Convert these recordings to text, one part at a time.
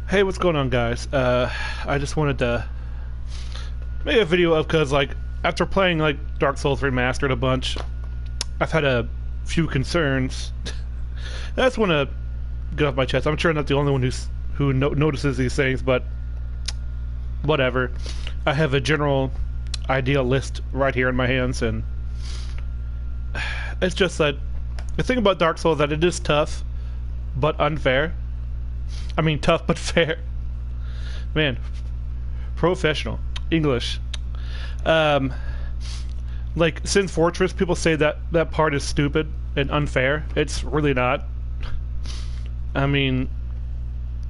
Hey, what's going on, guys? I just wanted to make a video of because, like, after playing like Dark Souls Remastered a bunch, I've had a few concerns. I just want to get off my chest. I'm sure I'm not the only one who notices these things, but whatever. I have a general idea list right here in my hands, and it's just that the thing about Dark Souls that it is tough, but unfair. I mean, tough but fair. Man, professional English. Like Sin Fortress, people say that that part is stupid and unfair. It's really not. I mean,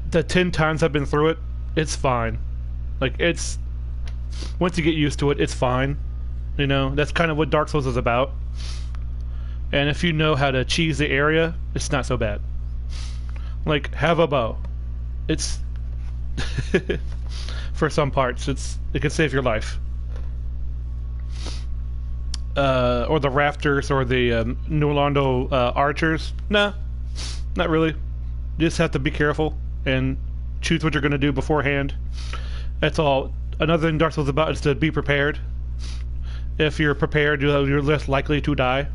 the 10 times I've been through it, it's fine. Like, it's once you get used to it, it's fine. You know, that's kind of what Dark Souls is about. And if you know how to cheese the area, it's not so bad. Like, have a bow. It's for some parts, it can save your life. Or the rafters or the Nulando archers. Nah, not really. You just have to be careful and choose what you're going to do beforehand. That's all. Another thing Dark Souls is about is to be prepared. If you're prepared, you're less likely to die.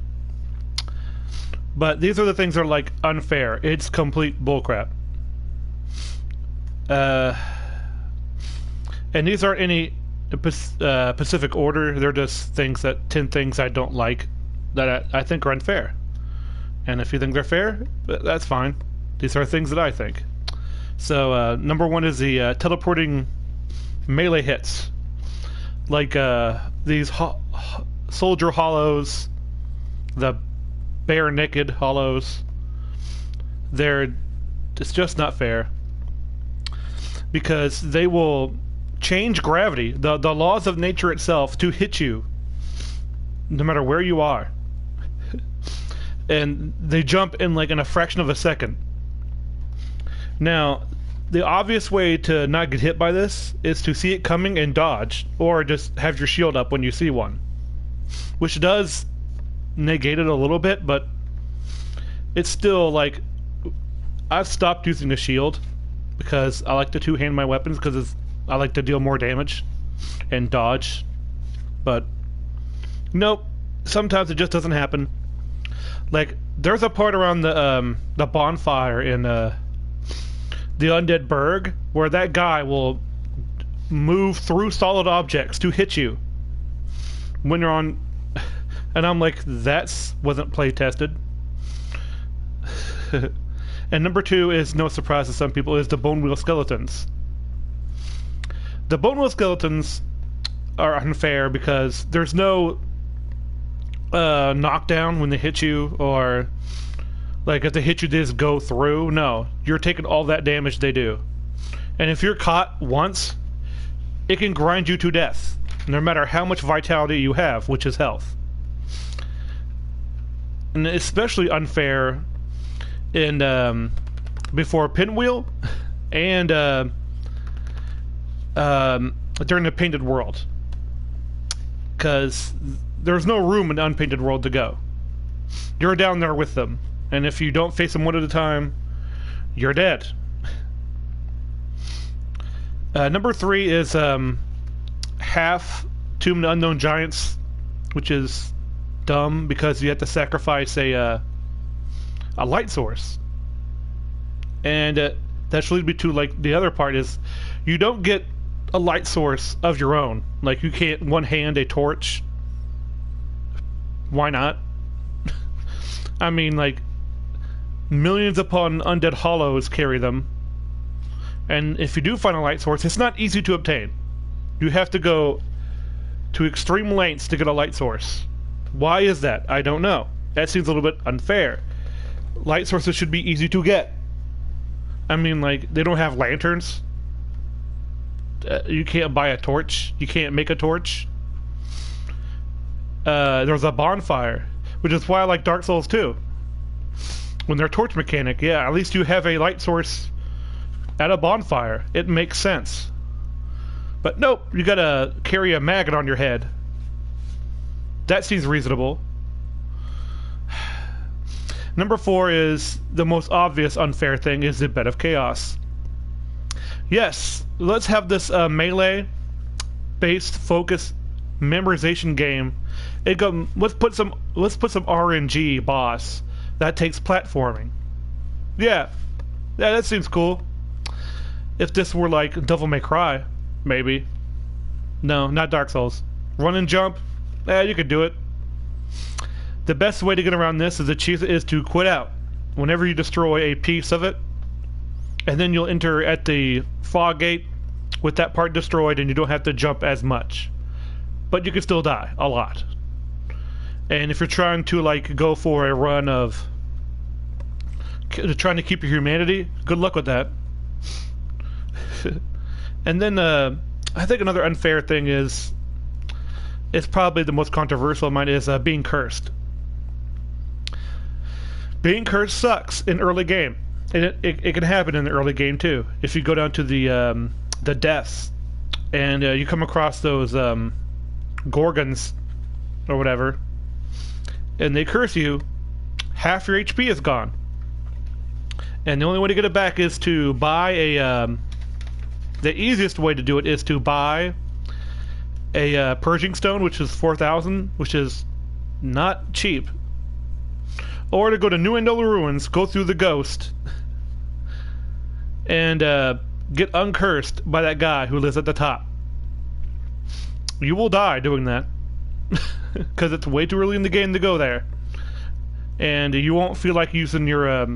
But these are the things that are like unfair. It's complete bullcrap. And these aren't any specific order. They're just things 10 things I don't like that I think are unfair. And if you think they're fair, that's fine. These are things that I think. So number one is the teleporting melee hits. Like these soldier hollows, the bare naked hollows. It's just not fair. Because they will change gravity, the laws of nature itself, to hit you no matter where you are. And they jump in like in a fraction of a second. Now, the obvious way to not get hit by this is to see it coming and dodge, or just have your shield up when you see one. Which does negate it a little bit, but it's still like, I've stopped using the shield because I like to two-hand my weapons because I like to deal more damage and dodge. But nope, sometimes it just doesn't happen. Like, there's a part around the bonfire in the Undead Burg where that guy will move through solid objects to hit you when you're on. And I'm like, that wasn't play tested. And number two is, no surprise to some people, is the bone wheel skeletons. The bone wheel skeletons are unfair because there's no knockdown when they hit you, or like if they hit you they just go through. No, you're taking all that damage they do. And if you're caught once, it can grind you to death, no matter how much vitality you have, which is health. And especially unfair in before Pinwheel and during the Painted World, because there's no room in the Unpainted World to go. You're down there with them, and if you don't face them one at a time, you're dead. Number three is half Tomb of the Unknown Giants, which is dumb because you have to sacrifice a light source. And that should lead me to, like, the other part is you don't get a light source of your own. Like, you can't one-hand a torch. Why not? I mean, like, millions upon undead hollows carry them. And if you do find a light source, it's not easy to obtain. You have to go to extreme lengths to get a light source. Why is that? I don't know. That seems a little bit unfair. Light sources should be easy to get. I mean, like, they don't have lanterns. You can't buy a torch. You can't make a torch. There's a bonfire, which is why I like Dark Souls 2. When they're torch mechanic, yeah, at least you have a light source at a bonfire. It makes sense. But nope, you gotta carry a maggot on your head. That seems reasonable. Number 4 is the most obvious unfair thing, is the Bed of Chaos. Yes, let's have this melee-based focus memorization game. Let's put some RNG boss that takes platforming. Yeah, yeah, that seems cool. If this were like Devil May Cry, maybe. No, not Dark Souls. Run and jump. You could do it. The best way to get around this is to quit out whenever you destroy a piece of it, and then you'll enter at the fog gate with that part destroyed, and you don't have to jump as much. But you can still die a lot. And if you're trying to like go for a run of trying to keep your humanity, good luck with that. And then I think another unfair thing is, it's probably the most controversial of mine, is being cursed. Being cursed sucks in early game, and it can happen in the early game too. If you go down to the deaths, and you come across those Gorgons or whatever, and they curse you, half your HP is gone. And the only way to get it back is to buy a... the easiest way to do it is to buy a Purging Stone, which is 4,000, which is not cheap. Or to go to New Andola Ruins, go through the Ghost, and get uncursed by that guy who lives at the top. You will die doing that, because it's way too early in the game to go there. And you won't feel like using your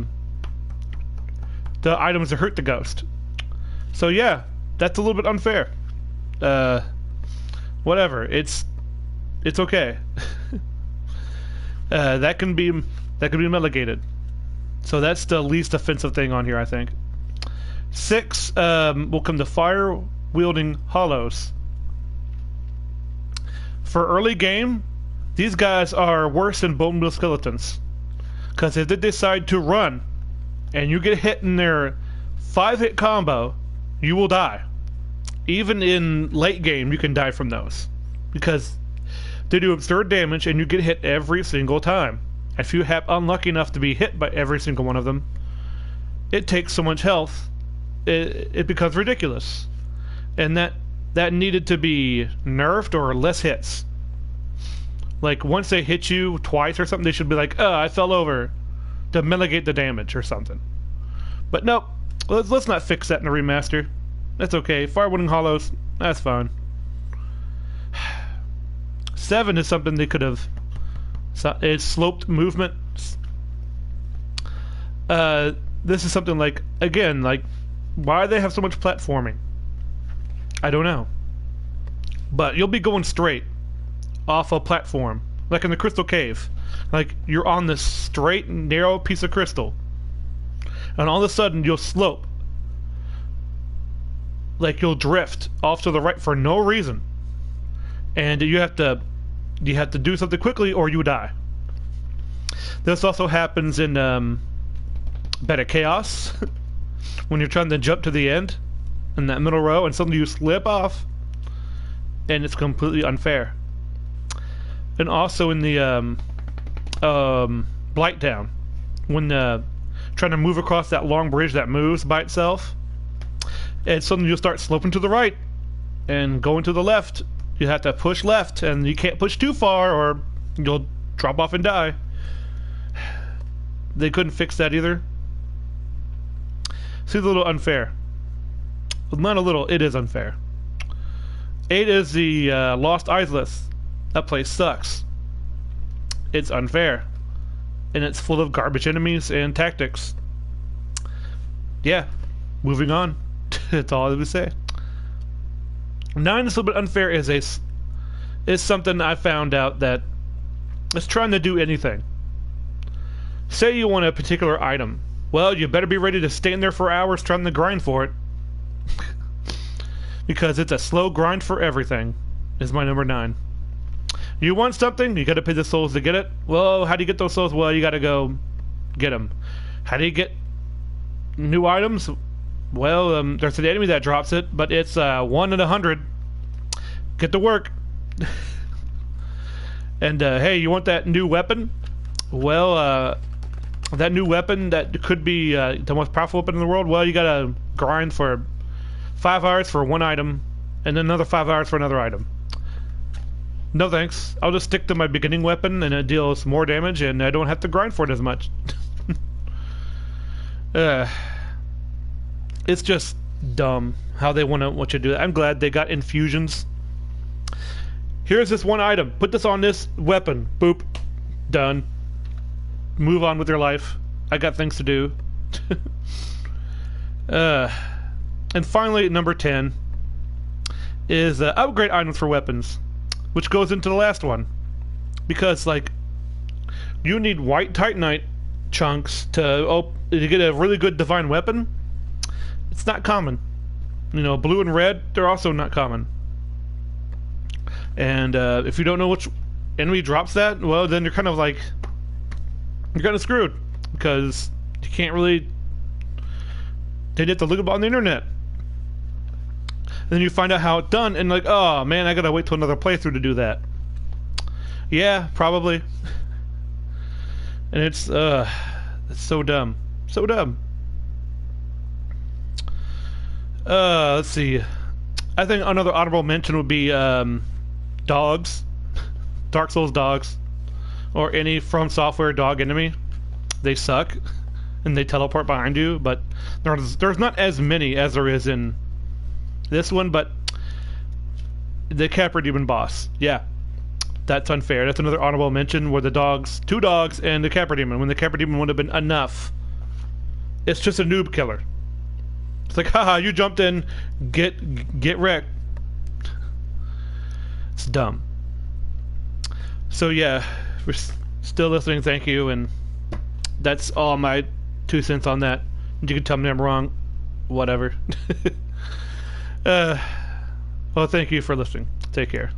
the items to hurt the ghost. So yeah, that's a little bit unfair. Whatever, it's okay. That can be mitigated. So that's the least offensive thing on here, I think. 6 will come to fire-wielding hollows. For early game, these guys are worse than bone meal skeletons, because if they decide to run and you get hit in their 5-hit combo, you will die. Even in late game, you can die from those, because they do absurd damage and you get hit every single time. If you have unlucky enough to be hit by every single one of them, it takes so much health, it becomes ridiculous. And that needed to be nerfed or less hits. Like, once they hit you twice or something, they should be like, I fell over, to mitigate the damage or something. But nope, let's not fix that in a remaster. That's okay. Fire-wielding hollows, that's fine. 7 is something they could have... It's sloped movement. This is something like, again, like, why do they have so much platforming? I don't know. But you'll be going straight off a platform, like in the Crystal Cave. Like, you're on this straight, narrow piece of crystal, and all of a sudden you'll slope. Like, you'll drift off to the right for no reason, and you have to do something quickly or you die. This also happens in Bed of Chaos when you're trying to jump to the end in that middle row, and suddenly you slip off, and it's completely unfair. And also in the Blighttown, when trying to move across that long bridge that moves by itself, and suddenly you'll start sloping to the right and going to the left. You have to push left, and you can't push too far or you'll drop off and die. They couldn't fix that either. Seems a little unfair. Well, not a little, it is unfair. 8 is the Lost Izalith. That place sucks. It's unfair. And it's full of garbage enemies and tactics. Yeah, moving on. That's all I would say. 9 is a little bit unfair. Is something I found out that is trying to do anything. Say you want a particular item. Well, you better be ready to stand there for hours trying to grind for it. Because it's a slow grind for everything, is my number 9. You want something, you gotta pay the souls to get it. Well, how do you get those souls? Well, you gotta go get them. How do you get new items? Well, there's an enemy that drops it, but it's 1 in 100. Get to work. And hey, you want that new weapon? Well, that new weapon that could be the most powerful weapon in the world. Well, you gotta grind for 5 hours for one item, and then another 5 hours for another item. No thanks. I'll just stick to my beginning weapon, and it deals more damage, and I don't have to grind for it as much. It's just dumb how they want you to do that. I'm glad they got infusions. Here's this one item. Put this on this weapon. Boop. Done. Move on with your life. I got things to do. And finally, number 10 is upgrade items for weapons, which goes into the last one. Because, like, you need white Titanite chunks to get a really good divine weapon. It's not common. You know, blue and red, they're also not common. And if you don't know which enemy drops that, well, then you're kind of screwed, because you can't really. They'd have to look up on the internet. Then you find out how it's done, and like, oh man, I gotta wait till another playthrough to do that. Yeah, probably. And it's so dumb, so dumb. Let's see. I think another honorable mention would be dogs, Dark Souls dogs, or any From Software dog enemy. They suck, and they teleport behind you. But there's not as many as there is in this one. But the Capra Demon boss, yeah, that's unfair. That's another honorable mention where the dogs, 2 dogs, and the Capra Demon. When the Capra Demon would have been enough. It's just a noob killer. It's like, haha, you jumped in, get wrecked. It's dumb. So yeah, if you're still listening, thank you, and that's all my 2 cents on that. You can tell me I'm wrong, whatever. Well, thank you for listening. Take care.